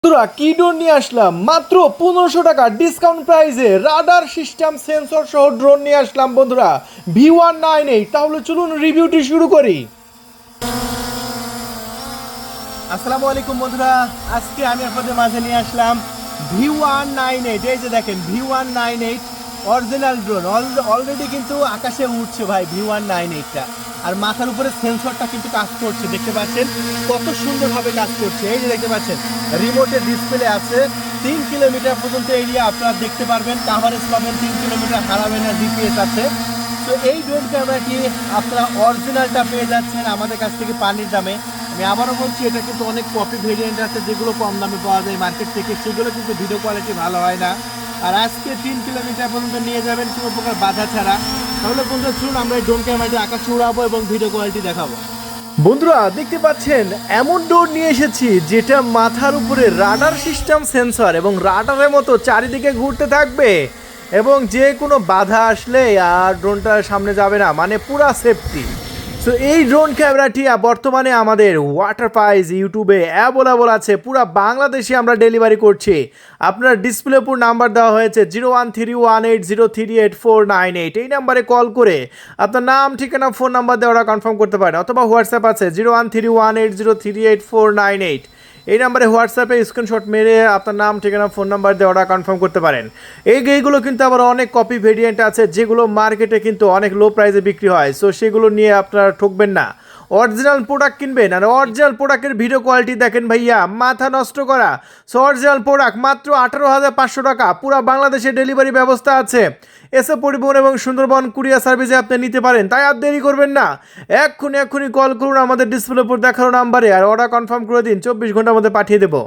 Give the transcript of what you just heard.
বন্ধুরা কি ড্রোন নিয়ে আসলাম মাত্র 1500 টাকা ডিসকাউন্ট প্রাইসে রাডার সিস্টেম সেন্সর সহ ড্রোন নিয়ে আসলাম বন্ধুরা V198। তাহলে চলুন রিভিউটি শুরু করি। আসসালামু আলাইকুম বন্ধুরা, আজকে আমি আপনাদের মাঝে নিয়ে আসলাম V198। এই যে দেখেন V198 অরিজিনাল ড্রোন অলরেডি কিন্তু আকাশে উঠছে ভাই V198টা। আর মাথার উপরে সেন্সরটা কিন্তু কাজ করছে, দেখতে পাচ্ছেন কত সুন্দরভাবে কাজ করছে। এই যে দেখতে পাচ্ছেন রিমোটের ডিসপ্লে আছে, 3 কিলোমিটার পর্যন্ত এরিয়া আপনারা দেখতে পারবেন, কাভারেজ পাবেন, 3 কিলোমিটার হারাবেন না, জিপিএস আছে। তো এই ড্রোন ক্যামেরাটি আপনারা অরিজিনালটা পেয়ে যাচ্ছেন আমাদের কাছ থেকে পানির দামে। আমি আবারও বলছি, এটা কিন্তু অনেক কপি ভেরিয়েন্ট আছে যেগুলো কম দামে পাওয়া যায় মার্কেট থেকে, সেগুলো কিন্তু ভিডিও কোয়ালিটি ভালো হয় না। আর আজকে 3 কিলোমিটার পর্যন্ত নিয়ে যাবেন কোনো প্রকার বাধা ছাড়া। তাহলে বন্ধুরা চলুন আমরা এই ড্রোন ক্যামেরাটি আকাশে উড়াবো এবং ভিডিও কোয়ালিটি দেখাবো। বন্ধুরা দেখতে পাচ্ছেন এমন ড্রোন নিয়ে এসেছি যেটা মাথার উপরে রাডার সিস্টেম সেন্সর এবং রাডারের মতো চারিদিকে ঘুরতে থাকবে এবং যে কোনো বাধা আসলে আর ড্রোনটার সামনে যাবে না, মানে পুরা সেফটি। সো এই ড্রোন ক্যামেরাটি বর্তমানে আমাদের ওয়াটার প্রাইজ ইউটিউবে অ্যাভেলেবল আছে, পুরা বাংলাদেশে আমরা ডেলিভারি করছি। আপনার ডিসপ্লে উপর নাম্বার দেওয়া হয়েছে 0131803849। এই নাম্বারে কল করে আপনার নাম, ঠিকানা, ফোন নাম্বার দেওয়াটা কনফার্ম করতে পারেন, অথবা হোয়াটসঅ্যাপ আছে 0131803849। এই নাম্বারে হোয়াটসঅ্যাপে স্ক্রিনশট মেরে আপনার নাম, ঠিকানা, ফোন নাম্বার দিয়ে অর্ডার কনফার্ম করতে পারেন। এইগুলো কিন্তু আবার অনেক কপি ভেরিয়েন্ট আছে যেগুলো মার্কেটে কিন্তু অনেক লো প্রাইসে বিক্রি হয়, সো সেগুলো নিয়ে আপনারা ঠকবেন না। অরিজিনাল প্রোডাক্ট কিনবেন আর অরিজিনাল প্রোডাক্টের ভিডিও কোয়ালিটি দেখেন ভাইয়া, মাথা নষ্ট করা। সো অরিজিনাল প্রোডাক্ট মাত্র 18,500 টাকা, পুরা বাংলাদেশে ডেলিভারি ব্যবস্থা আছে। এসে পরিবহন এবং সুন্দরবন কুরিয়ার সার্ভিসে আপনি নিতে পারেন, তাই আর দেরি করবেন না, এক্ষুনি কল করুন আমাদের ডিসপ্লে উপর দেখানো নাম্বারে আর অর্ডার কনফার্ম করে দিন, 24 ঘন্টার মধ্যে পাঠিয়ে দেবো।